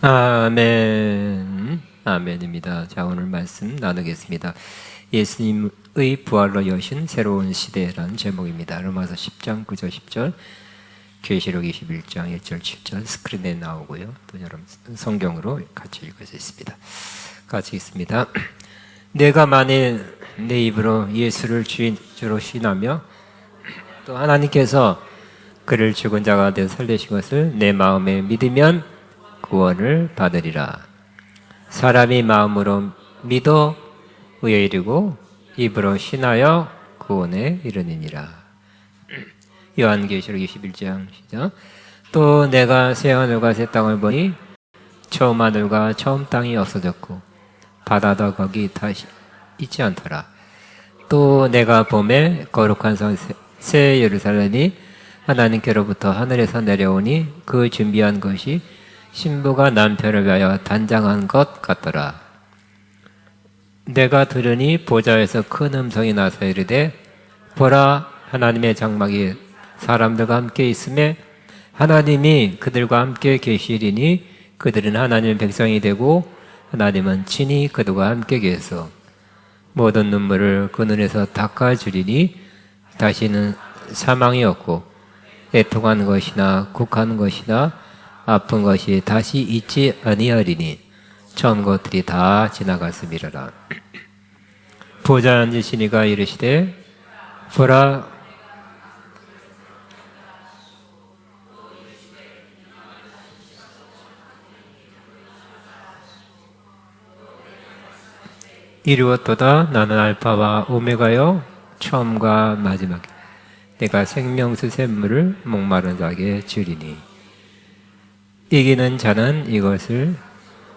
아멘. 아멘입니다. 자, 오늘 말씀 나누겠습니다. 예수님의 부활로 여신 새로운 시대라는 제목입니다. 로마서 10장 9절 10절, 계시록 21장 1절 7절 스크린에 나오고요. 또 여러분 성경으로 같이 읽을 수 있습니다. 같이 읽습니다. 내가 만일 내 입으로 예수를 주로 신하며 또 하나님께서 그를 죽은 자 가운데 살리신 것을 내 마음에 믿으면 구원을 받으리라. 사람이 마음으로 믿어 의에 이르고 입으로 신하여 구원에 이르느니라. 요한계시록 21장 시작. 또 내가 새 하늘과 새 땅을 보니 처음 하늘과 처음 땅이 없어졌고 바다도 거기 다시 있지 않더라. 또 내가 봄에 거룩한 성 새 예루살렘이 하나님께로부터 하늘에서 내려오니 그 준비한 것이 신부가 남편을 위하여 단장한 것 같더라. 내가 들으니 보좌에서 큰 음성이 나서 이르되 보라, 하나님의 장막이 사람들과 함께 있음에 하나님이 그들과 함께 계시리니 그들은 하나님의 백성이 되고 하나님은 친히 그들과 함께 계소 모든 눈물을 그 눈에서 닦아주리니 다시는 사망이 없고 애통한 것이나 곡한 것이나 아픈 것이 다시 있지 아니하리니 처음 것들이 다 지나갔음이라라. 보좌에 앉으신 이가 이르시되 보라, 이루었도다. 나는 알파와 오메가요 처음과 마지막 내가 생명수 샘물을 목마른 자에게 주리니 이기는 자는 이것을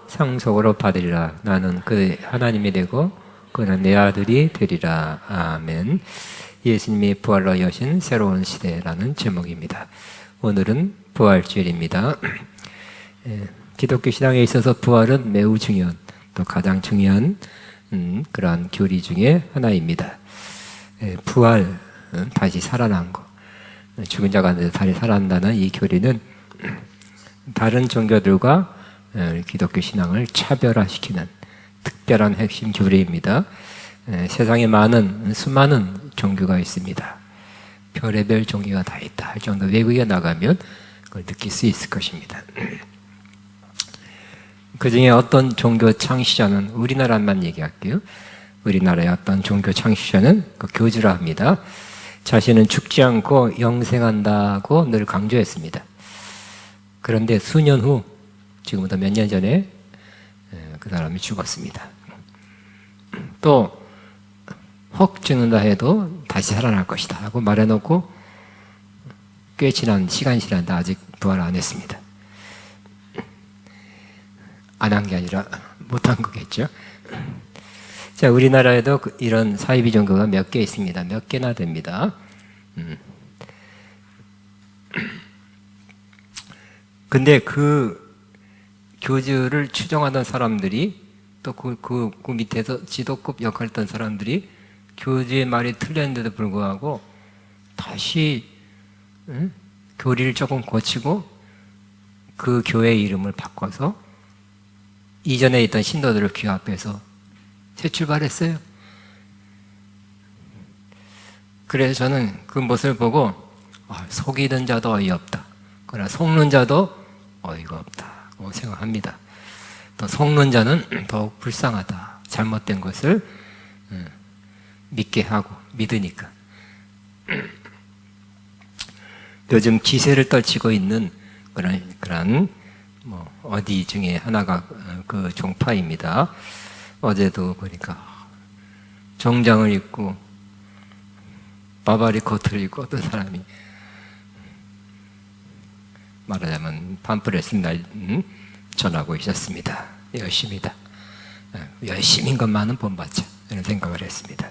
상속으로 받으리라. 나는 그 하나님이 되고 그는 내 아들이 되리라. 아멘. 예수님이 부활로 여신 새로운 시대라는 제목입니다. 오늘은 부활주일입니다. 기독교 신앙에 있어서 부활은 매우 중요한, 또 가장 중요한 그러한 교리 중에 하나입니다. 부활, 다시 살아난 거, 죽은 자가 다시 살아난다는 이 교리는 다른 종교들과 기독교 신앙을 차별화시키는 특별한 핵심 교리입니다. 세상에 수많은 종교가 있습니다. 별의별 종교가 다 있다 할 정도 외국에 나가면 그걸 느낄 수 있을 것입니다. 그 중에 어떤 종교 창시자는 우리나라만 얘기할게요. 우리나라의 어떤 종교 창시자는 그 교주라 합니다. 자신은 죽지 않고 영생한다고 늘 강조했습니다. 그런데 수년 후, 지금부터 몇 년 전에 그 사람이 죽었습니다. 또 혹 죽는다 해도 다시 살아날 것이다 하고 말해놓고 꽤 지난 시간이 지났는데 아직 부활 안 했습니다. 안 한 게 아니라 못한 거겠죠. 자, 우리나라에도 이런 사이비 종교가 몇 개 있습니다. 몇 개나 됩니다. 근데 그 교주를 추종하던 사람들이 또 그 밑에서 지도급 역할을 했던 사람들이 교주의 말이 틀렸는데도 불구하고 다시 교리를 조금 고치고 그 교회 이름을 바꿔서 이전에 있던 신도들을 규합해서 재출발했어요. 그래서 저는 그 모습을 보고 속이는 자도 어이없다. 그러나 속는 자도 어이가 없다고 생각합니다. 또 속는 자는 더욱 불쌍하다. 잘못된 것을 믿게 하고 믿으니까. 요즘 기세를 떨치고 있는 그런 어디 중에 하나가 그 종파입니다. 어제도 보니까 정장을 입고 바바리 코트를 입고 어떤 사람이 말하자면 팜플렛을 전하고 있었습니다. 열심히다. 열심인 것만은 본받자. 이런 생각을 했습니다.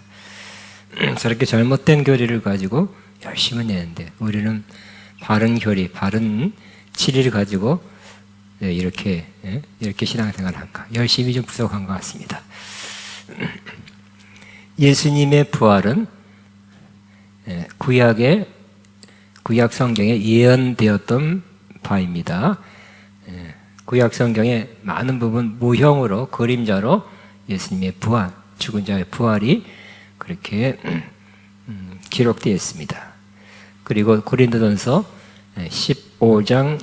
저렇게 잘못된 교리를 가지고 열심히 내는데 우리는 바른 교리, 바른 진리를 가지고 이렇게 신앙생활을 한가. 열심히 좀 부족한 것 같습니다. 예수님의 부활은 구약 성경에 예언되었던 바입니다. 구약 성경에 많은 부분 모형으로 그림자로 예수님의 부활, 죽은 자의 부활이 그렇게 기록되어 있습니다. 그리고 고린도전서 15장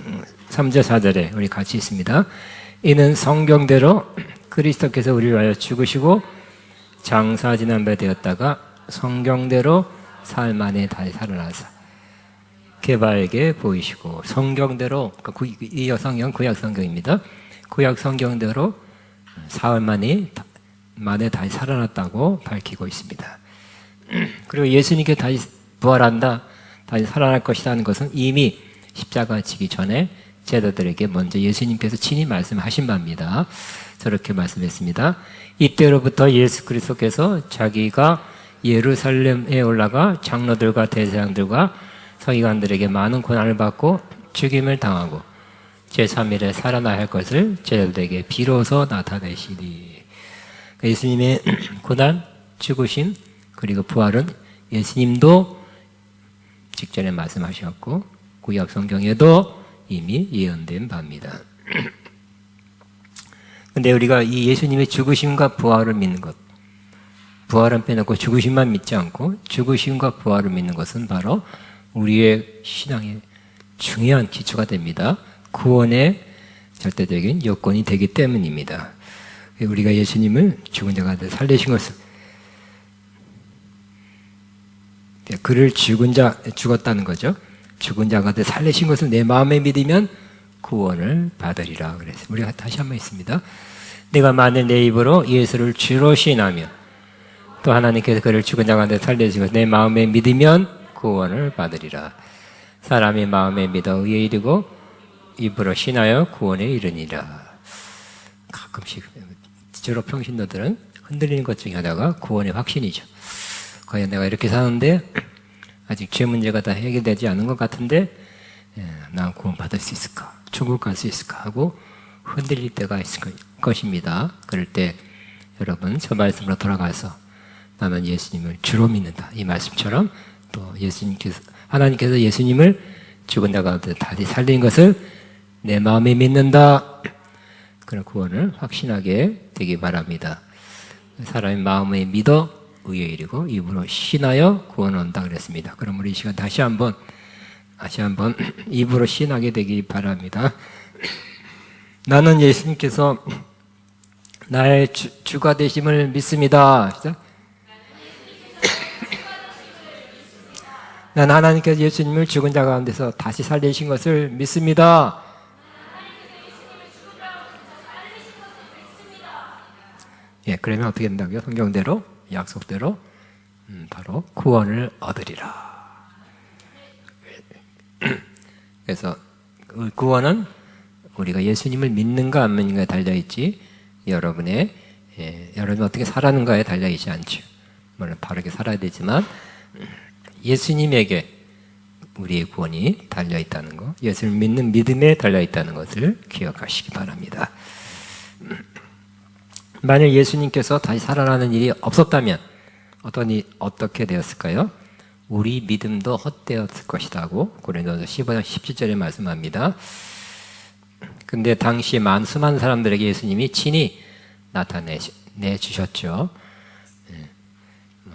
3절 4절에 우리 같이 있습니다. 이는 성경대로 그리스도께서 우리를 위하여 죽으시고 장사 지난 바 되었다가 성경대로 사흘 만에 다시 살아나사 게바에게 보이시고, 성경대로, 이 성경 구약 성경입니다. 구약 성경대로 사흘 만에 다시 살아났다고 밝히고 있습니다. 그리고 예수님께 다시 부활한다, 다시 살아날 것이라는 것은 이미 십자가 지기 전에 제자들에게 먼저 예수님께서 친히 말씀하신 바입니다. 저렇게 말씀했습니다. 이때로부터 예수 그리스도께서 자기가 예루살렘에 올라가 장로들과 대제사장들과 서기관들에게 많은 고난을 받고 죽임을 당하고 제3일에 살아나야 할 것을 제자들에게 비로소 나타내시니, 예수님의 고난, 죽으심, 그리고 부활은 예수님도 직전에 말씀하셨고 구약 성경에도 이미 예언된 바입니다. 근데 우리가 이 예수님의 죽으심과 부활을 믿는 것, 부활은 빼놓고 죽으심만 믿지 않고 죽으심과 부활을 믿는 것은 바로 우리의 신앙의 중요한 기초가 됩니다. 구원의 절대적인 요건이 되기 때문입니다. 우리가 예수님을 죽은 자 가운데 살리신 것을, 그를 죽었다는 거죠. 죽은 자 가운데 살리신 것을 내 마음에 믿으면 구원을 받으리라 그랬어요. 우리가 다시 한번 있습니다. 내가 만일 내 입으로 예수를 주로 시인하며 또 하나님께서 그를 죽은 자 가운데 살리신 것을 내 마음에 믿으면 구원을 받으리라. 사람이 마음에 믿어 의에 이르고 입으로 신하여 구원에 이르니라. 가끔씩 주로 평신도들은 흔들리는 것 중에 하나가 구원의 확신이죠. 과연 내가 이렇게 사는데 아직 죄 문제가 다 해결되지 않은 것 같은데 난 구원 받을 수 있을까? 천국 갈 수 있을까? 하고 흔들릴 때가 있을 것입니다. 그럴 때 여러분 저 말씀으로 돌아가서 나는 예수님을 주로 믿는다, 이 말씀처럼 또 하나님께서 예수님을 죽은 자 가운데 다시 살린 것을 내 마음에 믿는다, 그런 구원을 확신하게 되기 바랍니다. 사람이 마음에 믿어 의에 이르고 입으로 신하여 구원을 얻는다 그랬습니다. 그럼 우리 이 시간 다시 한번 입으로 신하게 되기 바랍니다. 나는 예수님께서 나의 주가 되심을 믿습니다. 난 하나님께서 예수님을 죽은 자 가운데서 다시 살리신 것을 믿습니다. 예, 그러면 어떻게 된다고요? 성경대로, 약속대로 바로 구원을 얻으리라. 그래서 구원은 우리가 예수님을 믿는가 안 믿는가에 달려있지, 여러분이 어떻게 살아가는가에 달려있지 않죠. 물론 바르게 살아야 되지만 예수님에게 우리의 구원이 달려있다는 것, 예수를 믿는 믿음에 달려있다는 것을 기억하시기 바랍니다. 만약 예수님께서 다시 살아나는 일이 없었다면 어떻게 되었을까요? 우리 믿음도 헛되었을 것이라고 고린도전서 15장 17절에 말씀합니다. 근데 당시 수많은 사람들에게 예수님이 친히 나타내 주셨죠.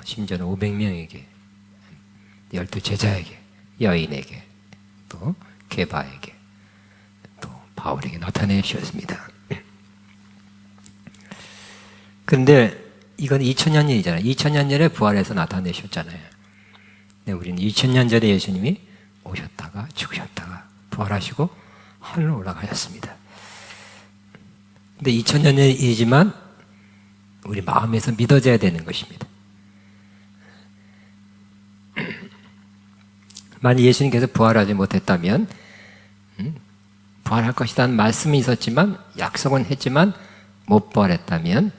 심지어는 500명에게, 12제자에게, 여인에게, 또 게바에게, 또 바울에게 나타내 주셨습니다. 근데 이건 2000년 전이잖아요. 2000년 전에 부활해서 나타내셨잖아요. 네, 우리는 2000년 전에 예수님이 오셨다가 죽으셨다가 부활하시고 하늘로 올라가셨습니다. 근데 2000년 전이지만 우리 마음에서 믿어져야 되는 것입니다. 만약 예수님께서 부활하지 못했다면 부활할 것이라는 말씀이 있었지만, 약속은 했지만 못 부활했다면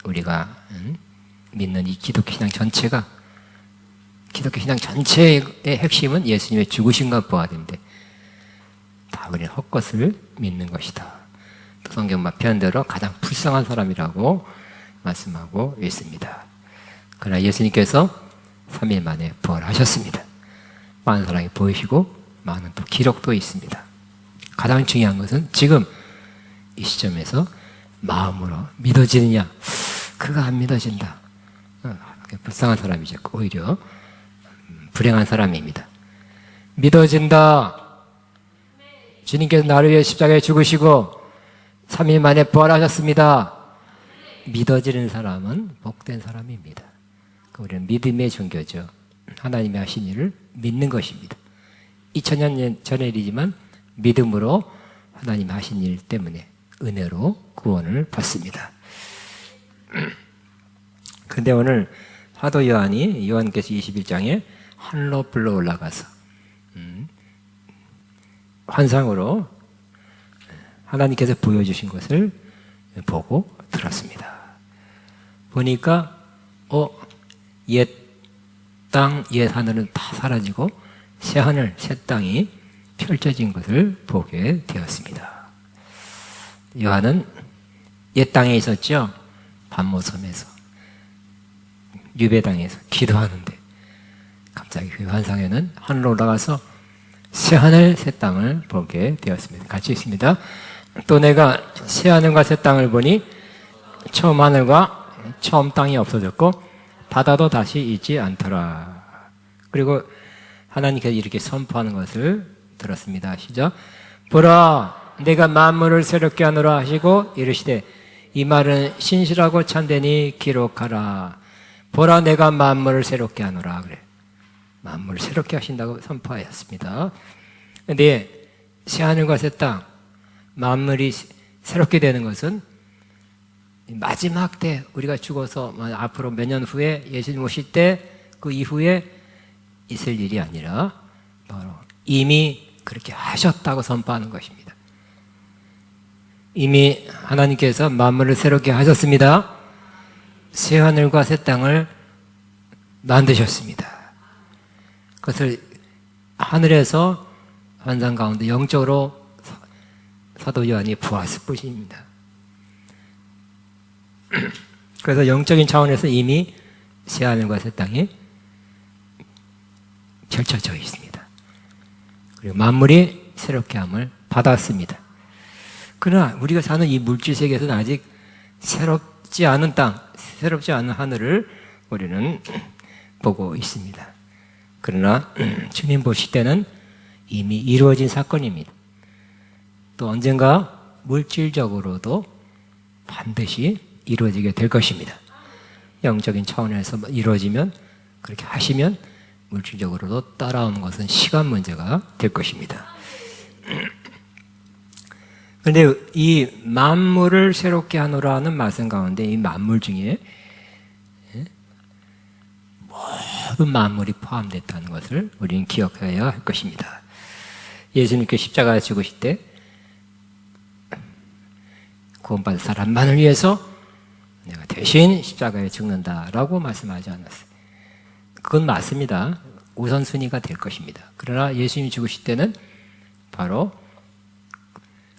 우리가 믿는 이 기독교 신앙 전체의 핵심은 예수님의 죽으심과 부활인데 다 우리는 헛것을 믿는 것이다. 또 성경 표현대로 가장 불쌍한 사람이라고 말씀하고 있습니다. 그러나 예수님께서 3일 만에 부활하셨습니다. 많은 사람이 보이시고 많은 또 기록도 있습니다. 가장 중요한 것은 지금 이 시점에서 마음으로 믿어지느냐? 그거 안 믿어진다. 불쌍한 사람이죠. 오히려 불행한 사람입니다. 믿어진다. 주님께서 나를 위해 십자가에 죽으시고 3일 만에 부활하셨습니다. 믿어지는 사람은 복된 사람입니다. 우리는 믿음의 종교죠. 하나님이 하신 일을 믿는 것입니다. 2000년 전의 일이지만 믿음으로 하나님이 하신 일 때문에 은혜로 구원을 받습니다. 그런데 오늘 사도 요한이 요한께서 21장에 하늘로 불러 올라가서 환상으로 하나님께서 보여주신 것을 보고 들었습니다. 보니까 옛 땅, 옛 하늘은 다 사라지고 새 하늘, 새 땅이 펼쳐진 것을 보게 되었습니다. 요한은 옛 땅에 있었죠. 반모섬에서 유배 당에서 기도하는데 갑자기 그 환상에는 하늘로 올라가서 새 하늘, 새 땅을 보게 되었습니다. 같이 읽습니다. 또 내가 새 하늘과 새 땅을 보니 처음 하늘과 처음 땅이 없어졌고 바다도 다시 있지 않더라. 그리고 하나님께서 이렇게 선포하는 것을 들었습니다. 시작. 보라, 내가 만물을 새롭게 하노라 하시고 이르시되 이 말은 신실하고 참되니 기록하라. 보라, 내가 만물을 새롭게 하노라. 그래. 만물을 새롭게 하신다고 선포하였습니다. 그런데 새 하늘과 새 땅, 만물이 새롭게 되는 것은 마지막 때 우리가 죽어서 앞으로 몇 년 후에 예수님 오실 때 그 이후에 있을 일이 아니라 바로 이미 그렇게 하셨다고 선포하는 것입니다. 이미 하나님께서 만물을 새롭게 하셨습니다. 새 하늘과 새 땅을 만드셨습니다. 그것을 하늘에서 환상 가운데 영적으로 사도 요한이 보았을 뿐입니다. 그래서 영적인 차원에서 이미 새 하늘과 새 땅이 펼쳐져 있습니다. 그리고 만물이 새롭게 함을 받았습니다. 그러나 우리가 사는 이 물질 세계에서는 아직 새롭지 않은 땅, 새롭지 않은 하늘을 우리는 보고 있습니다. 그러나 주님 보실 때는 이미 이루어진 사건입니다. 또 언젠가 물질적으로도 반드시 이루어지게 될 것입니다. 영적인 차원에서 이루어지면, 그렇게 하시면 물질적으로도 따라오는 것은 시간 문제가 될 것입니다. 그런데 이 만물을 새롭게 하노라는 말씀 가운데 이 만물 중에 모든 만물이 포함됐다는 것을 우리는 기억해야 할 것입니다. 예수님께 십자가에 죽으실 때 구원받은 사람만을 위해서 내가 대신 십자가에 죽는다라고 말씀하지 않았어요. 그건 맞습니다. 우선순위가 될 것입니다. 그러나 예수님이 죽으실 때는 바로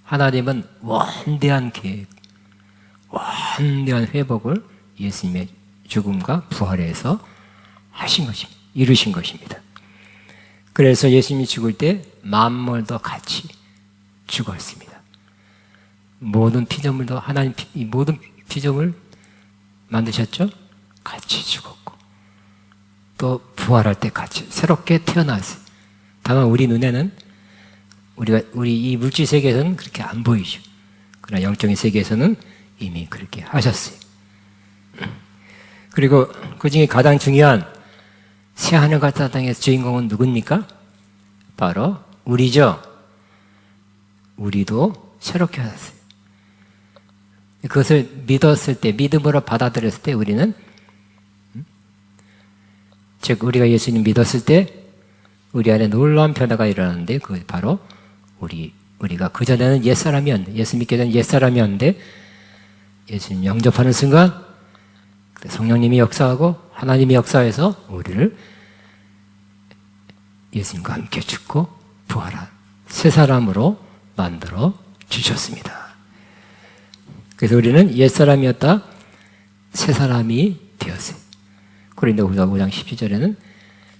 하나님은 원대한 계획, 원대한 회복을 예수님의 죽음과 부활에서 하신 것입니다. 이루신 것입니다. 그래서 예수님이 죽을 때 만물도 같이 죽었습니다. 모든 피조물도 하나님 이 모든 피조물 만드셨죠? 같이 죽었고 또 부활할 때 같이 새롭게 태어났어요. 다만 우리 눈에는 우리 이 물질 세계에서는 그렇게 안 보이죠. 그러나 영적인 세계에서는 이미 그렇게 하셨어요. 그리고 그 중에 가장 중요한 새 하늘과 새 땅의 주인공은 누굽니까? 바로 우리죠. 우리도 새롭게 하셨어요. 그것을 믿었을 때, 믿음으로 받아들였을 때 우리는, 즉 우리가 예수님 믿었을 때 우리 안에 놀라운 변화가 일어나는데 그게 바로 우리가 그전에는 옛사람이었는데, 예수 믿기 전에 옛사람이었는데 예수님 영접하는 순간 성령님이 역사하고 하나님이 역사해서 우리를 예수님과 함께 죽고 부활한 새 사람으로 만들어 주셨습니다. 그래서 우리는 옛사람이었다 새 사람이 되었어요. 고린도후서 5장 17절에는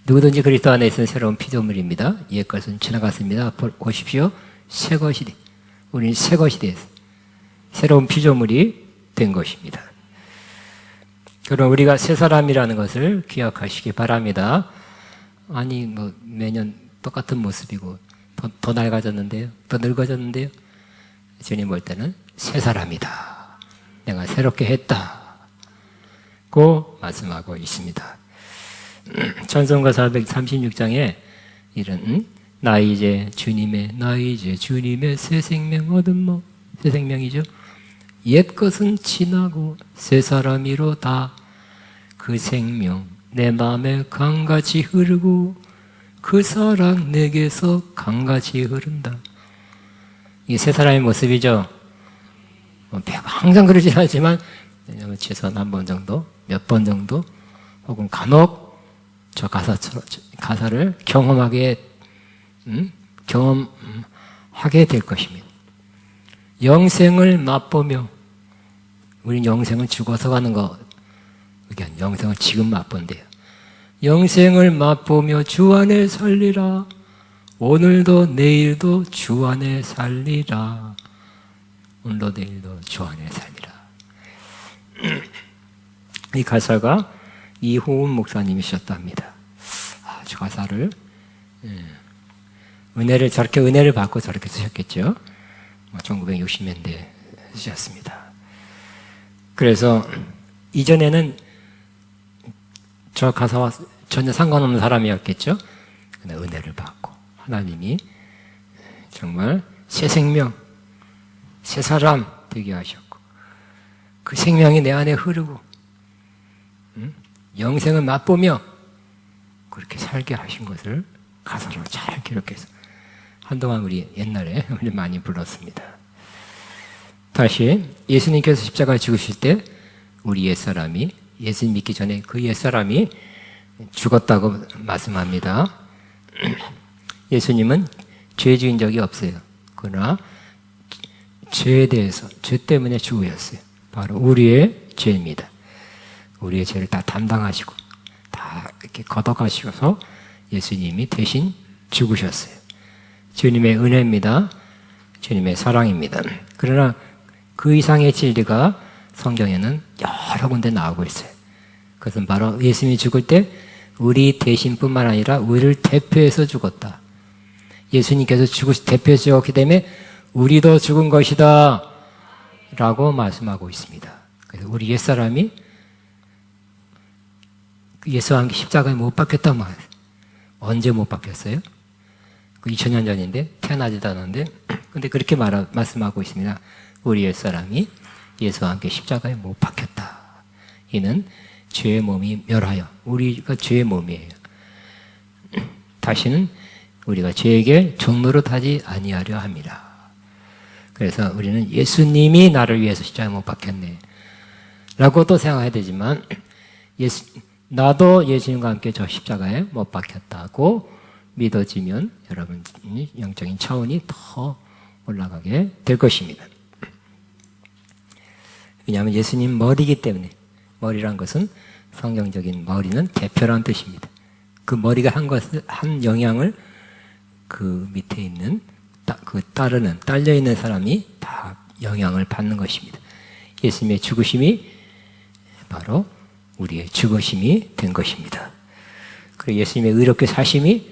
누구든지 그리스도 안에 있으면 새로운 피조물입니다. 옛 것은 지나갔습니다. 보십시오. 새 것이 우리는 새 것이 되었어요. 새로운 피조물이 된 것입니다. 그럼 우리가 새 사람이라는 것을 기억하시기 바랍니다. 아니 뭐 매년 똑같은 모습이고 더 낡아졌는데요, 더 늙어졌는데요. 주님 볼 때는 새 사람이다, 내가 새롭게 했다고 말씀하고 있습니다. 찬송가 436장에 이런 나 이제 주님의 새 생명 얻은 새 생명이죠. 옛 것은 지나고 새 사람이로다. 그 생명 내 마음에 강같이 흐르고 그 사랑 내게서 강같이 흐른다. 이게 새 사람의 모습이죠. 항상 그러진 않지만 최소한 한 번 정도, 몇 번 정도, 혹은 간혹 저 가사를 경험하게 될 것입니다. 영생을 맛보며, 우린 영생은 죽어서 가는 거, 영생은 지금 맛본대요. 영생을 맛보며 주 안에 살리라. 오늘도 내일도 주 안에 살리라. 오늘도 내일도 주 안에 살리라. 이 가사가 이호은 목사님이 쓰셨답니다. 저 가사를 은혜를 받고 저렇게 쓰셨겠죠. 1960년대에 쓰셨습니다. 그래서 이전에는 저 가사와 전혀 상관없는 사람이었겠죠. 근데 은혜를 받고 하나님이 정말 새 생명, 새 사람 되게 하셨고, 그 생명이 내 안에 흐르고 영생을 맛보며 그렇게 살게 하신 것을 가사로 잘 기록해서 한동안 우리 옛날에 우리 많이 불렀습니다. 다시 예수님께서 십자가에 죽으실 때 우리 옛사람이, 예수님 믿기 전에 그 옛사람이 죽었다고 말씀합니다. 예수님은 죄 지은 적이 없어요. 그러나 죄에 대해서, 죄 때문에 죽으셨어요. 바로 우리의 죄입니다. 우리의 죄를 다 담당하시고 다 이렇게 걷어가셔서 예수님이 대신 죽으셨어요. 주님의 은혜입니다. 주님의 사랑입니다. 그러나 그 이상의 진리가 성경에는 여러 군데 나오고 있어요. 그것은 바로 예수님이 죽을 때 우리 대신뿐만 아니라 우리를 대표해서 죽었다. 예수님께서 대표해서 죽었기 때문에 우리도 죽은 것이다 라고 말씀하고 있습니다. 그래서 우리 옛사람이 예수와 함께 십자가에 못 박혔단 말이에요. 언제 못 박혔어요? 그 2000년 전인데, 태어나지도 않았는데, 근데 그렇게 말씀하고 있습니다. 우리 옛사람이 예수와 함께 십자가에 못 박혔다. 이는 죄의 몸이 멸하여, 우리가 죄의 몸이에요. 다시는 우리가 죄에게 종노릇하지 아니하려 함이라. 그래서 우리는 예수님이 나를 위해서 십자가에 못 박혔네 라고도 생각해야 되지만, 나도 예수님과 함께 저 십자가에 못 박혔다고 믿어지면 여러분이 영적인 차원이 더 올라가게 될 것입니다. 왜냐하면 예수님 머리이기 때문에, 머리란 것은 성경적인 머리는 대표라는 뜻입니다. 그 머리가 한 영향을 그 밑에 있는 딸려 있는 사람이 다 영향을 받는 것입니다. 예수님의 죽으심이 바로 우리의 죽으심이 된 것입니다. 그리고 예수님의 의롭게 사심이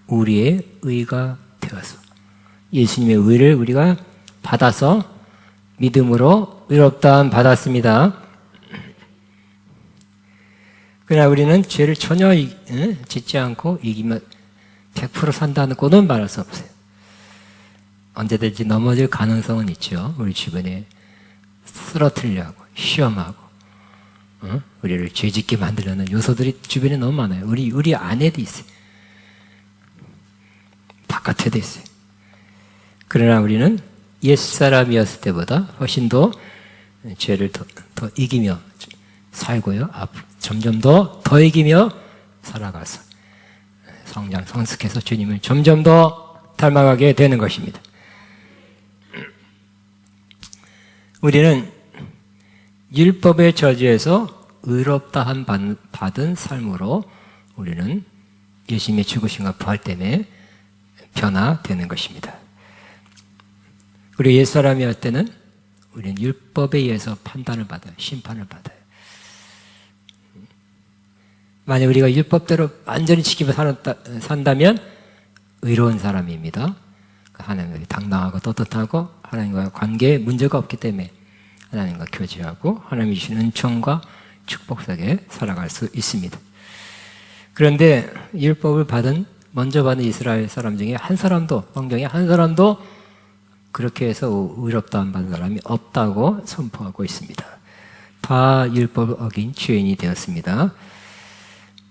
우리의 의가 되어서 예수님의 의를 우리가 받아서 믿음으로 의롭다함 받았습니다. 그러나 우리는 죄를 전혀 짓지 않고 이기면 100% 산다는 꼴은 말할 수 없어요. 언제든지 넘어질 가능성은 있죠. 우리 주변에 쓰러뜨리려고 시험하고 우리를 죄짓게 만들려는 요소들이 주변에 너무 많아요. 우리 안에도 있어요. 바깥에도 있어요. 그러나 우리는 옛사람이었을 때보다 훨씬 더 죄를 더 이기며 살고요. 점점 더 이기며 살아가서 성숙해서 주님을 점점 더 닮아가게 되는 것입니다. 우리는 율법의 저주에서 의롭다함 받은 삶으로 우리는 예수님의 죽으심과 부활 때문에 변화되는 것입니다. 우리 옛사람이었을 때는 우리는 율법에 의해서 판단을 받아요. 심판을 받아요. 만약 우리가 율법대로 완전히 지키며 산다면 의로운 사람입니다. 하나님과 당당하고 떳떳하고 하나님과의 관계에 문제가 없기 때문에 하나님과 교제하고 하나님이 주시는 은총과 축복 속에 살아갈 수 있습니다. 그런데 율법을 먼저 받은 이스라엘 사람 중에 한 사람도, 성경에 한 사람도 그렇게 해서 의롭다함 받은 사람이 없다고 선포하고 있습니다. 다 율법을 어긴 죄인이 되었습니다.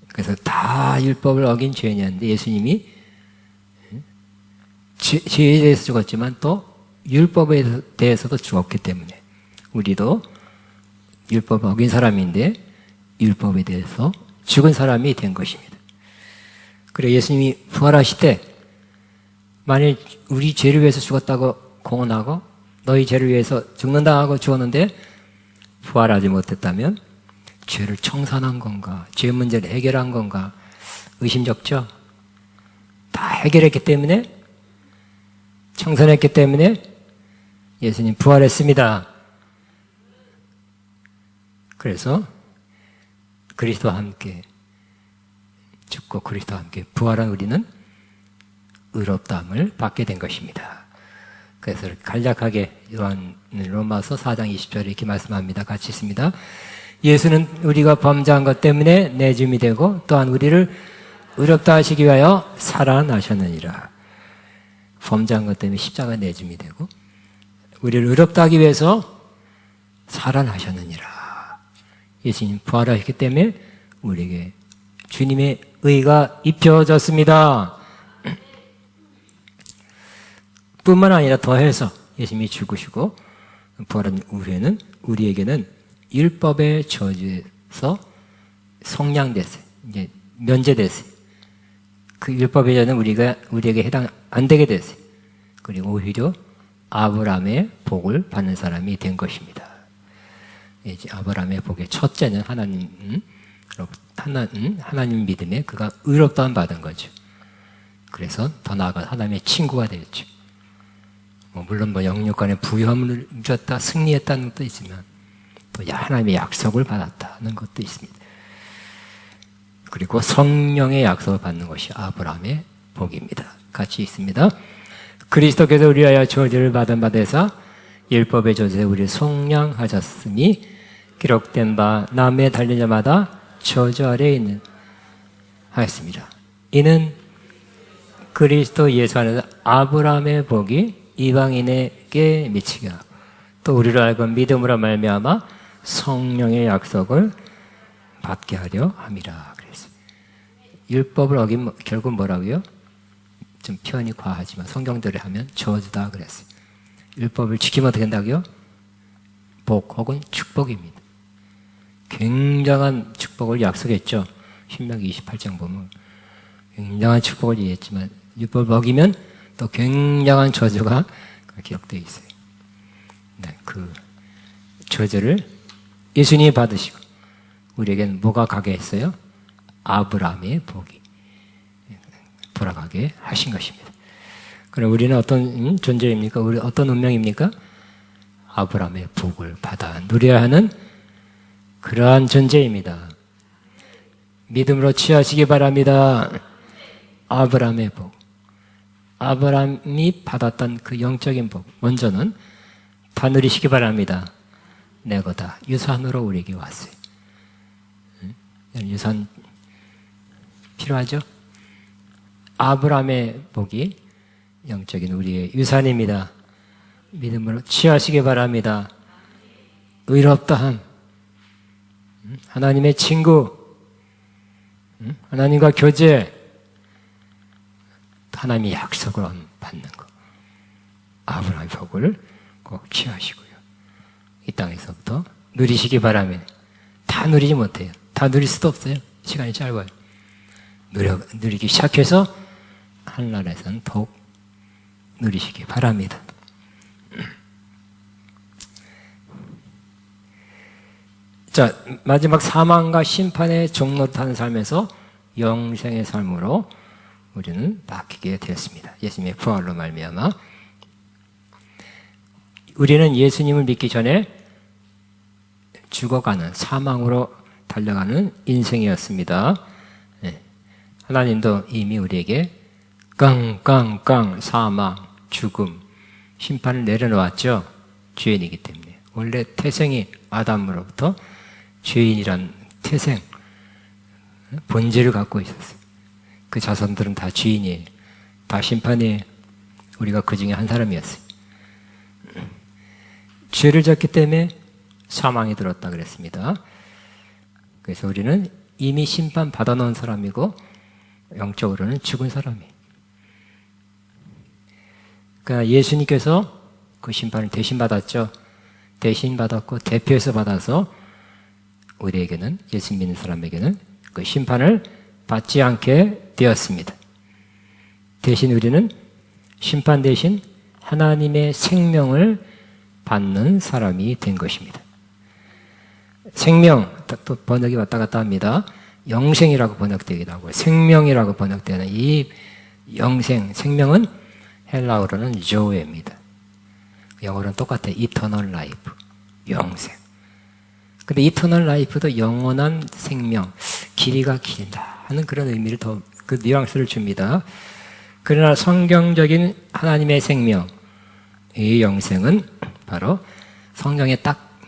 그래서 다 율법을 어긴 죄인이었는데 예수님이 죄에 대해서 죽었지만 또 율법에 대해서도 죽었기 때문에 우리도 율법을 어긴 사람인데 율법에 대해서 죽은 사람이 된 것입니다. 그래 예수님이 부활하실 때 만일 우리 죄를 위해서 죽었다고 공언하고 너희 죄를 위해서 죽는다 하고 죽었는데 부활하지 못했다면 죄를 청산한 건가, 죄 문제를 해결한 건가 의심적죠. 다 해결했기 때문에, 청산했기 때문에 예수님 부활했습니다. 그래서 그리스도와 함께 죽고 그리스도와 함께 부활한 우리는 의롭다함을 받게 된 것입니다. 그래서 간략하게 로마서 4장 20절에 이렇게 말씀합니다. 같이 있습니다. 예수는 우리가 범죄한 것 때문에 내줌이 되고 또한 우리를 의롭다 하시기 위하여 살아나셨느니라. 범죄한 것 때문에 십자가 내줌이 되고 우리를 의롭다 하기 위해서 살아나셨느니라. 예수님 부활하셨기 때문에 우리에게 주님의 의가 입혀졌습니다. 뿐만 아니라 더해서 예수님이 죽으시고 부활한 후에는 우리에게는 율법의 저주에서 속량됐어요. 이제 면제됐어요. 그 율법의 저는 우리에게 해당 안 되게 됐어요. 그리고 오히려 아브라함의 복을 받는 사람이 된 것입니다. 이제 아브라함의 복의 첫째는 하나님 믿음에 그가 의롭다함 받은 거죠. 그래서 더 나아가 하나님의 친구가 되었죠. 물론 영육 간의 부유함을 누렸다, 승리했다는 것도 있지만 또 하나님의 약속을 받았다는 것도 있습니다. 그리고 성령의 약속을 받는 것이 아브라함의 복입니다. 같이 있습니다. 그리스도께서 우리 위하여 저주를 받은 바 되사 율법의 저주에 우리를 속량하셨으니 기록된 바 남에 달린 자마다 저주 아래에 있는 하였습니다. 이는 그리스도 예수 안에서 아브라함의 복이 이방인에게 미치게 하고 또 우리를 알고 믿음으로 말미암아 성령의 약속을 받게 하려 함이라. 그랬어요. 율법을 어긴 결국 뭐라고요? 좀 표현이 과하지만 성경대로 하면 저주다 그랬어요. 율법을 지키면 어떻게 된다고요? 복 혹은 축복입니다. 굉장한 축복을 약속했죠. 신명기 28장 보면 굉장한 축복을 얘기했지만 율법을 어기면 또 굉장한 저주가 기록되어 있어요. 네, 그 저주를 예수님이 받으시고 우리에게는 뭐가 가게 했어요? 아브라함의 복이 돌아가게 하신 것입니다. 그럼 우리는 어떤 존재입니까? 우리 어떤 운명입니까? 아브라함의 복을 받아 누려야 하는 그러한 존재입니다. 믿음으로 취하시기 바랍니다. 아브라함의 복. 아브라함이 받았던 그 영적인 복. 먼저는 다 누리시기 바랍니다. 내 거다. 유산으로 우리에게 왔어요. 유산 필요하죠? 아브라함의 복이 영적인 우리의 유산입니다. 믿음으로 취하시기 바랍니다. 의롭다함, 하나님의 친구, 하나님과 교제, 하나님의 약속을 받는 것. 아브라함의 복을 꼭 취하시고요. 이 땅에서부터 누리시기 바랍니다. 다 누리지 못해요. 다 누릴 수도 없어요. 시간이 짧아요. 누리기 시작해서 하늘나라에서는 더욱 누리시기 바랍니다. 자, 마지막 사망과 심판의 종로 타는 삶에서 영생의 삶으로 우리는 바뀌게 되었습니다. 예수님의 부활로 말미암아 우리는 예수님을 믿기 전에 죽어가는, 사망으로 달려가는 인생이었습니다. 하나님도 이미 우리에게 깡깡깡 사망, 죽음, 심판을 내려놓았죠. 죄인이기 때문에. 원래 태생이 아담으로부터 죄인이란 태생, 본질을 갖고 있었어요. 그 자손들은 다 죄인이에요. 다 심판이에요. 우리가 그 중에 한 사람이었어요. 죄를 졌기 때문에 사망이 들었다 그랬습니다. 그래서 우리는 이미 심판 받아놓은 사람이고 영적으로는 죽은 사람이에요. 그러니까 예수님께서 그 심판을 대신 받았죠. 대신 받았고 대표해서 받아서 우리에게는, 예수 믿는 사람에게는 그 심판을 받지 않게 되었습니다. 대신 우리는 심판 대신 하나님의 생명을 받는 사람이 된 것입니다. 생명, 또 번역이 왔다 갔다 합니다. 영생이라고 번역되기도 하고 생명이라고 번역되는 이 영생, 생명은 헬라어로는 조에입니다. 영어로는 똑같아요. Eternal Life, 영생. 근데 Eternal Life도 영원한 생명, 길이가 길다 하는 그런 의미를 더, 그 뉘앙스를 줍니다. 그러나 성경적인 하나님의 생명, 이 영생은 바로 성경에 딱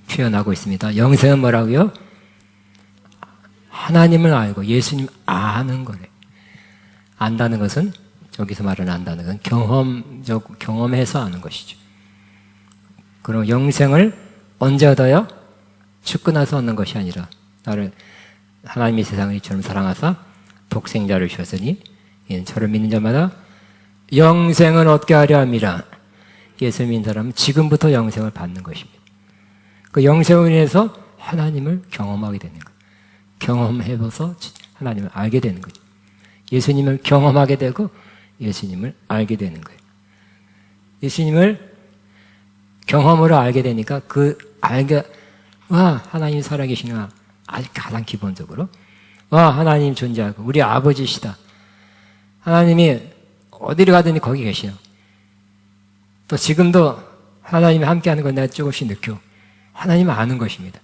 표현하고 있습니다. 영생은 뭐라고요? 하나님을 알고 예수님 아는 거래. 안다는 것은, 여기서 말하는 안다는 건 경험해서 아는 것이죠. 그럼 영생을 언제 얻어요? 죽고 나서 얻는 것이 아니라, 나를 하나님이 세상을 이처럼 사랑하사 독생자를 주셨으니 이는 저를 믿는 자마다 영생을 얻게 하려 함이라. 예수 믿는 사람은 지금부터 영생을 받는 것입니다. 그 영생으로 인해서 하나님을 경험하게 되는 거예요. 경험해봐서 하나님을 알게 되는 거죠. 예수님을 경험하게 되고 예수님을 알게 되는 거예요. 예수님을 경험으로 알게 되니까 와, 하나님 살아계시나, 가장 기본적으로. 와, 하나님 존재하고 우리 아버지시다. 하나님이 어디를 가든지 거기 계시요. 또 지금도 하나님이 함께하는 건 내가 조금씩 느껴. 하나님을 아는 것입니다.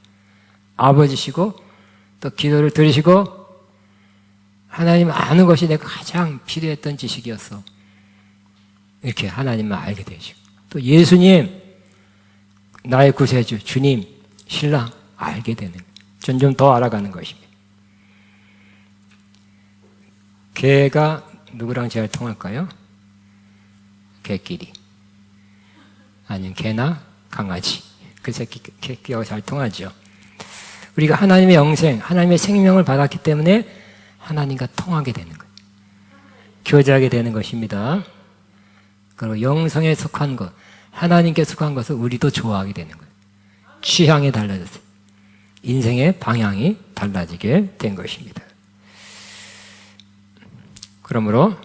아버지시고 또 기도를 들으시고 하나님을 아는 것이 내가 가장 필요했던 지식이었어. 이렇게 하나님을 알게 되시고, 또 예수님, 나의 구세주, 주님, 신랑 알게 되는, 점점 더 알아가는 것입니다. 개가 누구랑 제일 통할까요? 개끼리. 아니면 개나 강아지. 그 새끼하고 잘 통하죠. 우리가 하나님의 영생, 하나님의 생명을 받았기 때문에 하나님과 통하게 되는 거예요. 교제하게 되는 것입니다. 그리고 영성에 속한 것, 하나님께 속한 것을 우리도 좋아하게 되는 거예요. 취향이 달라졌어요. 인생의 방향이 달라지게 된 것입니다. 그러므로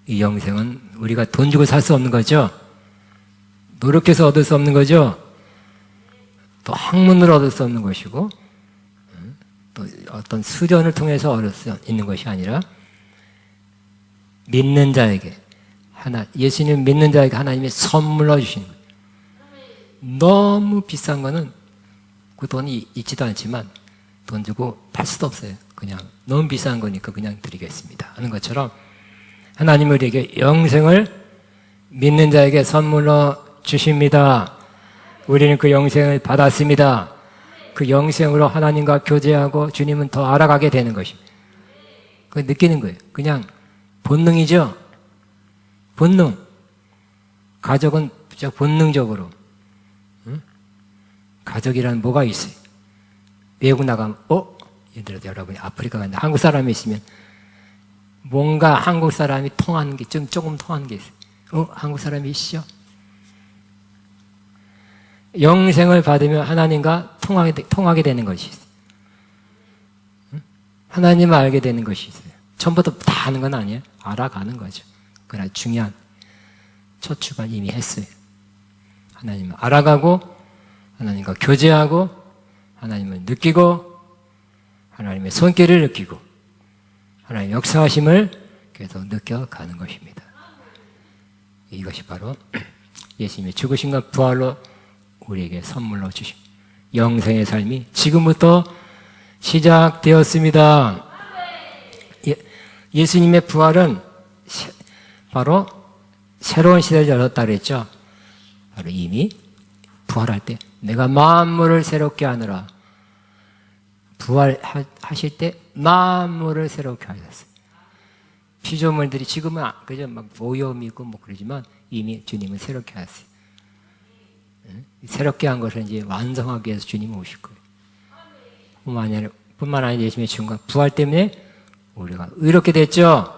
이 영생은 우리가 돈 주고 살 수 없는 거죠. 노력해서 얻을 수 없는 거죠. 또 학문으로 얻을 수 없는 것이고, 또 어떤 수련을 통해서 얻을 수 있는 것이 아니라 믿는 자에게, 예수님 믿는 자에게 하나님이 선물로 주시는 거예요. 너무 비싼 거는 그 돈이 있지도 않지만 돈 주고 팔 수도 없어요. 그냥 너무 비싼 거니까 그냥 드리겠습니다 하는 것처럼, 하나님은 우리에게 영생을 믿는 자에게 선물로 주십니다. 우리는 그 영생을 받았습니다. 그 영생으로 하나님과 교제하고 주님은 더 알아가게 되는 것입니다. 그걸 느끼는 거예요. 그냥 본능이죠. 본능. 가족은 본능적으로. 가족이란 뭐가 있어요? 외국 나가면, 예를 들어 여러분이 아프리카 갔는데 한국 사람이 있으면 뭔가 한국 사람이 통하는 게 조금 통하는 게 있어요. 한국 사람이 있죠? 영생을 받으면 하나님과 통하게 되는 것이 있어요. 하나님을 알게 되는 것이 있어요. 처음부터 다 아는 건 아니에요. 알아가는 거죠. 그러나 중요한 첫 출발 이미 했어요. 하나님을 알아가고, 하나님과 교제하고, 하나님을 느끼고, 하나님의 손길을 느끼고, 하나님의 역사하심을 계속 느껴가는 것입니다. 이것이 바로 예수님의 죽으심과 부활로 우리에게 선물로 주신 영생의 삶이 지금부터 시작되었습니다. 예수님의 부활은 바로 새로운 시대를 열었다 그랬죠. 바로 이미 부활할 때 내가 만물을 새롭게 하느라, 부활하실 때 만물을 새롭게 하셨어요. 피조물들이 지금은 그저 막 오염이고 뭐 그러지만 이미 주님은 새롭게 하셨어요. 새롭게 한 것을 이제 완성하기 위해서 주님이 오실 거예요. 뿐만 아니라 예수님의 죽음과 부활 때문에 우리가 이렇게 됐죠.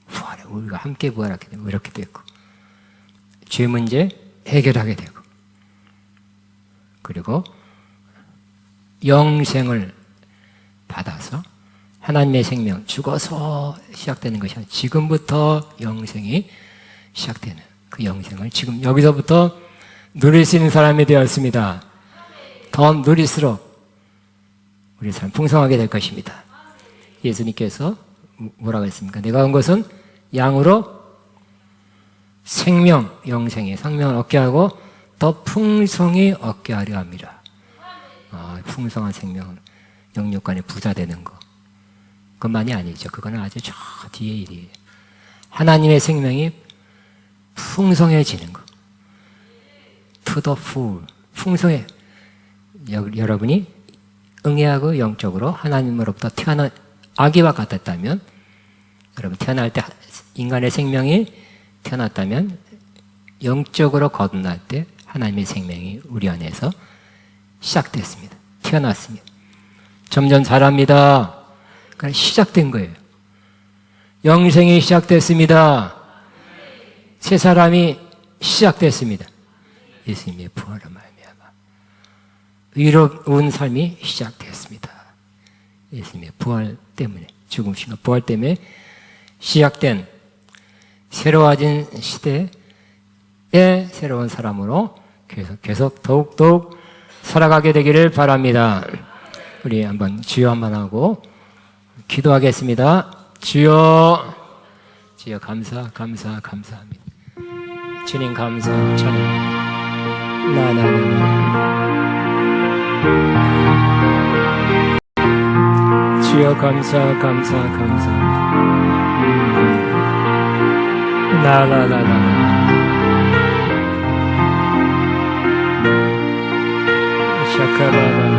부활에 우리가 함께 부활하게 되고 이렇게 됐고, 죄 문제 해결하게 되고, 그리고 영생을 받아서 하나님의 생명, 죽어서 시작되는 것이 아니라 지금부터 영생이 시작되는 그 영생을 지금 여기서부터 누릴 수 있는 사람이 되었습니다. 더 누릴수록 우리 삶 풍성하게 될 것입니다. 예수님께서 뭐라고 했습니까? 내가 온 것은 양으로 생명, 영생의 생명을 얻게 하고 더 풍성히 얻게 하려 합니다. 풍성한 생명은 영육간에 부자 되는 거, 그것만이 아니죠. 그거는 아주 저 뒤의 일이에요. 하나님의 생명이 풍성해지는 거. To the full. 풍성해. 여러분이 응애하고 영적으로 하나님으로부터 태어난 아기와 같았다면, 여러분 태어날 때 인간의 생명이 태어났다면 영적으로 거듭날 때 하나님의 생명이 우리 안에서 시작됐습니다. 태어났습니다. 점점 자랍니다. 그러니까 시작된 거예요. 영생이 시작됐습니다. 새 사람이 시작됐습니다. 예수님의 부활로 말미암아 의로운 삶이 시작되었습니다. 예수님의 부활 때문에, 죽음과 부활 때문에 시작된 새로워진 시대의 새로운 사람으로 계속 더욱더욱 살아가게 되기를 바랍니다. 우리 한번 주여 한번 하고 기도하겠습니다. 주여, 주여 감사합니다. 주님 감사, 찬양. 주여 감사. 샤카바바바.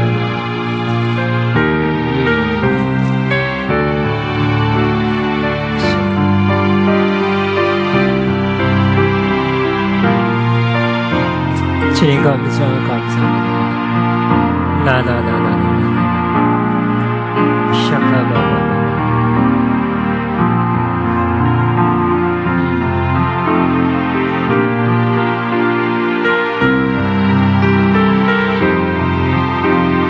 주님 감사합니다. 샤카바바바.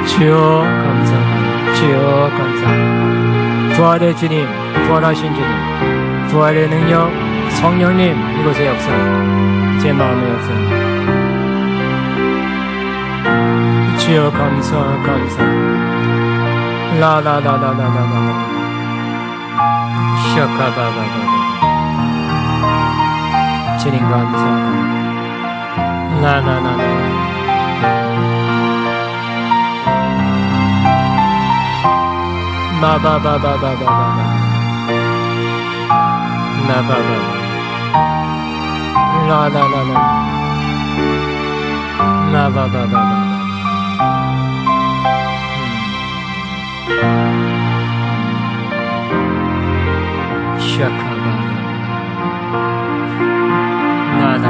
주여 감사합니다. 부활의 주님, 부활하신 주님, 부활의 능력, 성령님, 이곳의 역사, 제 마음의 역사. 주여 감사. 라라라라라라라. 샤카바바바바. 주님 감사. 나나나나. 마바바바바바바. 나바바바. 라라라라. 나바바바바. 샤카바바. 나나.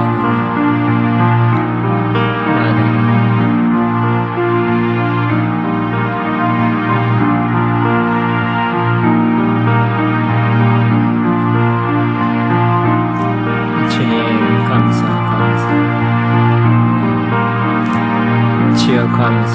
주여 감사.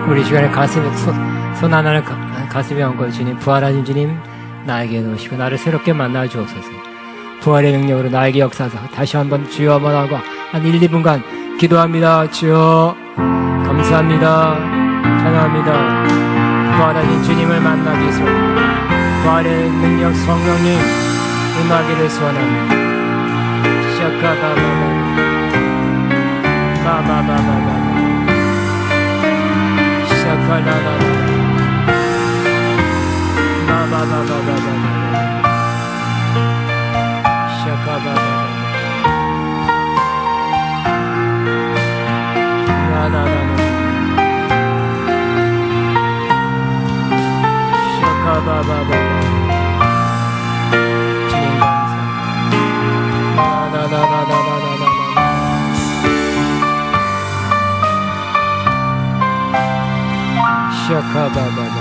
우리 시간에 가슴에 손 하나를 가슴에 얹고 주님, 부활하신 주님, 나에게 놓으시고 나를 새롭게 만나 주옵소서. 부활의 능력으로 나에게 역사하사 다시 한번 주여 한번 하고 한 1, 2분간 기도합니다. 주여 감사합니다. 찬양합니다. 부활하신 주님을 만나기 위해서 부활의 능력 성령님 임하기를 소원합니다. 시작하바바바 바바바바바 시작하라라라 바바바바바바 시작하바바바 라라라라 시작하바바바 주님 감사 라라라라라라라라 시작하바바바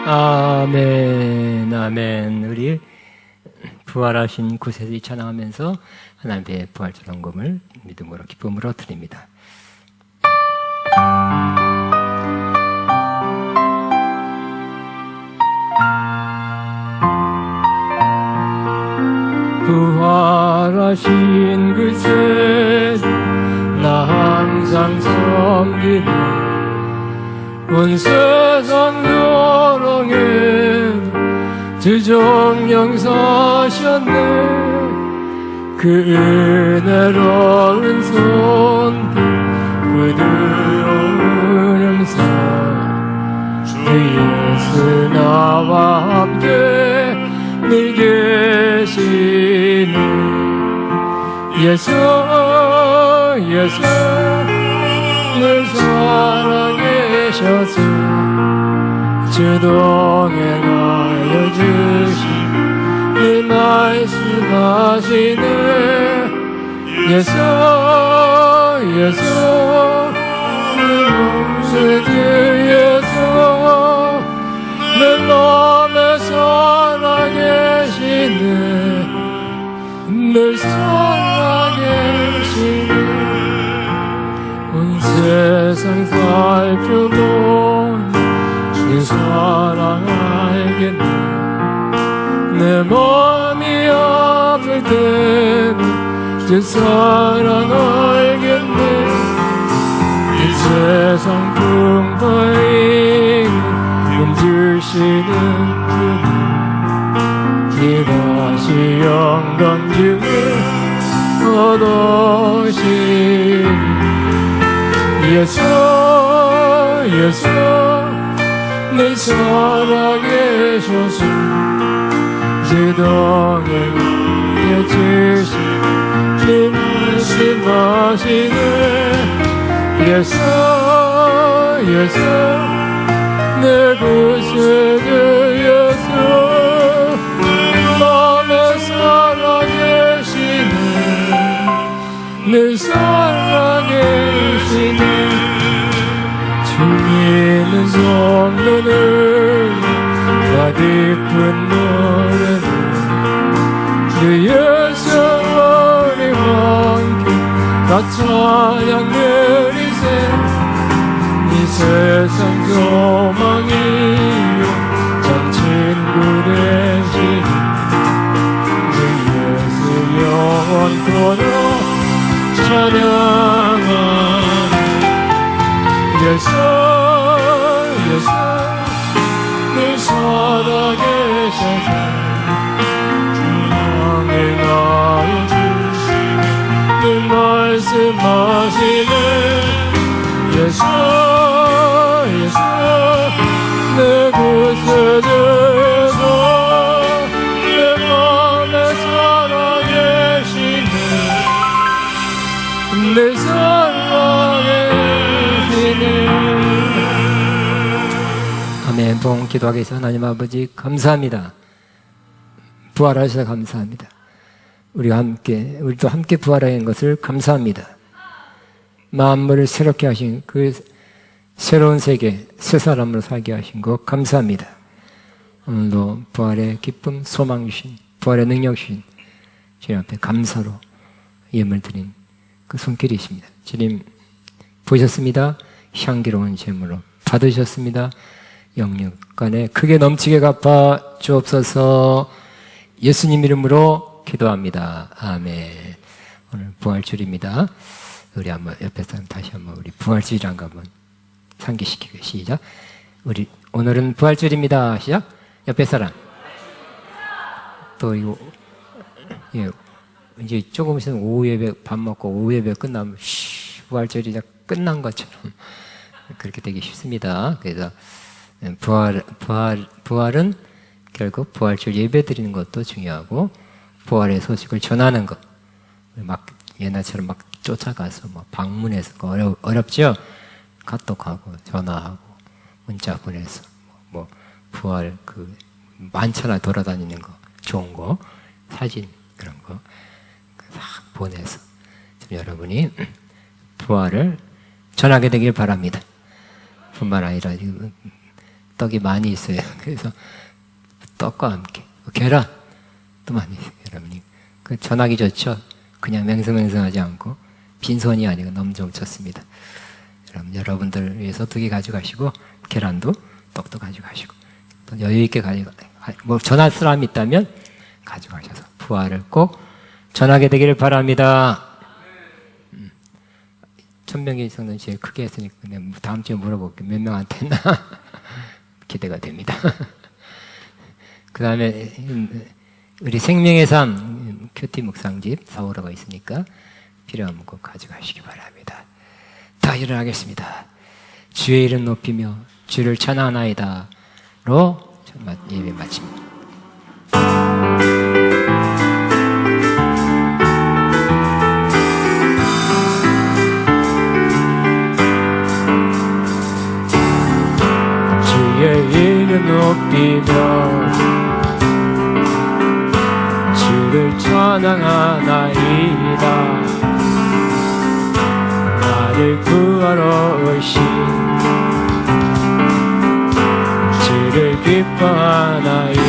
아멘, 아멘. 우리 부활하신 구세주를 찬양하면서 하나님의 부활 전원금을 믿음으로 기쁨으로 드립니다. 부활하신 구세주 나 항상 섬기네. 온 세상 요롱에 주 정령 사셨네. 그 은혜로운 손길 부드러운 음성 주 예수 나와 함께 늘 계시네. 예수 예수 늘 살아계셔서 주 동행하여 주신 늘 말씀하시네. 예수 예수 주 예수 내 맘에 살아계시네. 늘 살아계시네. 온 세상 살펴본 주 사랑 알겠네. 내 마음이 아플 때는 주 사랑 알겠네. 이 세상 풍파에 힘주시는 주님 다시 영광 중에 얻으시니. 예수 예수 늘 살아계셔서 주 동행하여 주신 주 말씀하시네. 예수 예수 내 구세주 예수 맘에 살아계시네. 늘 살아계시네. 주님은 성도는 나 깊은 노래는 주 예수 우리와 함께 다 찬양 드리세. 이 세상 소망이요 참 친구 되신 주 예수 영원토록 찬양하네. 예수 예수 늘 살아계셔서 주 동행하여 주시네. 늘 말씀하시네. 예수 예수 내 구세주 예수 내 맘에 살아계시네. 늘 살아계시네. 아멘. 봉 기도하기 위해서 하나님 아버지 감사합니다. 부활하셔서 감사합니다. 우리도 함께 부활하는 것을 감사합니다. 만물을 새롭게 하신 그 새로운 세계, 새 사람으로 살게 하신 것 감사합니다. 오늘도 부활의 기쁨, 소망 주신, 부활의 능력 주신 주님 앞에 감사로 예물 드린 그 손길이십니다. 주님 보셨습니다. 향기로운 제물로 받으셨습니다. 영육간에 크게 넘치게 갚아 주옵소서. 예수님 이름으로 기도합니다. 아멘. 오늘 부활주일입니다. 우리 한번 옆에서 다시 한번 우리 부활주일이란 거 한번 상기시키고 시작. 우리 오늘은 부활주일입니다. 시작. 옆에 사람. 또 이거 예, 이제 조금 있으면 오후 예배 밥 먹고 오후 예배 끝나면 부활절이 끝난 것처럼 그렇게 되기 쉽습니다. 그래서 부활은 결국 부활절 예배 드리는 것도 중요하고 부활의 소식을 전하는 것. 막 옛날처럼 막 쫓아가서 막 방문해서 어렵죠. 카톡하고 전화하고 문자 보내서 뭐 부활 그 많잖아 돌아다니는 거 좋은 거 사진 그런 거 싹 보내서 여러분이 부활을 전하게 되길 바랍니다. 뿐만 아니라 떡이 많이 있어요. 그래서 떡과 함께 계란도 많이 있어요. 여러분이 그 전하기 좋죠. 그냥 맹성맹성하지 않고 빈손이 아니고 너무 좀 좋습니다. 여러분들 위해서 두 개 가져가시고 계란도 떡도 가져가시고 또 여유 있게 뭐 전할 사람이 있다면 가져가셔서 부활을 꼭 전하게 되기를 바랍니다. 천명기 성전 제일 크게 했으니까 다음 주에 물어볼게. 몇 명한테 했나? 기대가 됩니다. 그 다음에 우리 생명의 삶 큐티 묵상집 4호로가 있으니까 필요하면 꼭 가져가시기 바랍니다. 다 일어나겠습니다. 주의 이름 높이며 주를 찬양하나이다 로 예배 마칩니다. 주의 이름 높이며 주를 찬양하나이다. 나를 구하러 오신 주를 기뻐하나이다.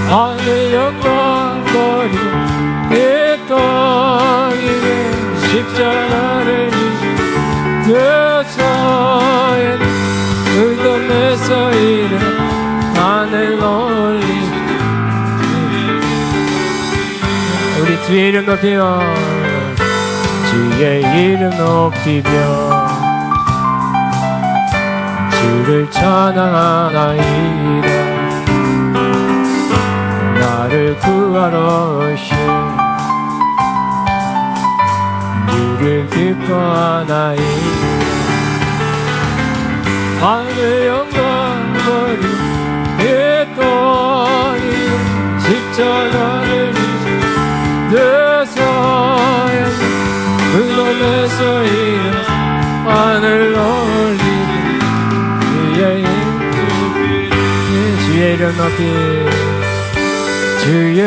하늘 영광 버리고 내 땅에 십자가를 여자의 의dom에서 일어나 하늘 올리 우리 주의 이름 높이며 주의 이름 높이며 주를 찬양하나이다. 나를 구하러 오신 주를 기뻐하나이다. 하늘 영광 버리고 내 땅에 십자가를 내서야 그놈에서 일어나 하늘 올리니 주의 이름 높이 주의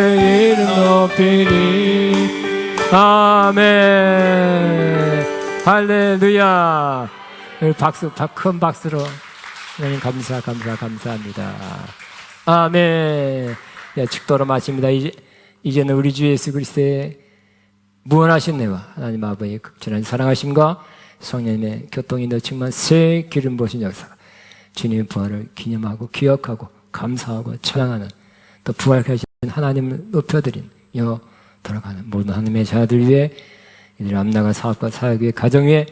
이름 높이니 아멘. 할렐루야. 박수, 큰 박수로 하나님 감사합니다. 아멘. 축도로 마칩니다. 이제는 우리 주 예수 그리스도의 무한하신 은혜와 하나님 아버지의 극진한 사랑하심과 성령님의 교통이 너측만 새 기름 부으신 역사가 주님의 부활을 기념하고 기억하고 감사하고 찬양하는 또 부활하신 하나님을 높여드린 돌아가는 모든 하나님의 자들 위해 이들 앞나갈 사업과 사역 위에 가정 위에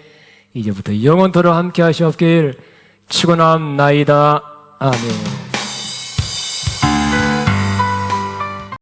이제부터 영원토록 함께 하시옵길 축원합나이다. 아멘.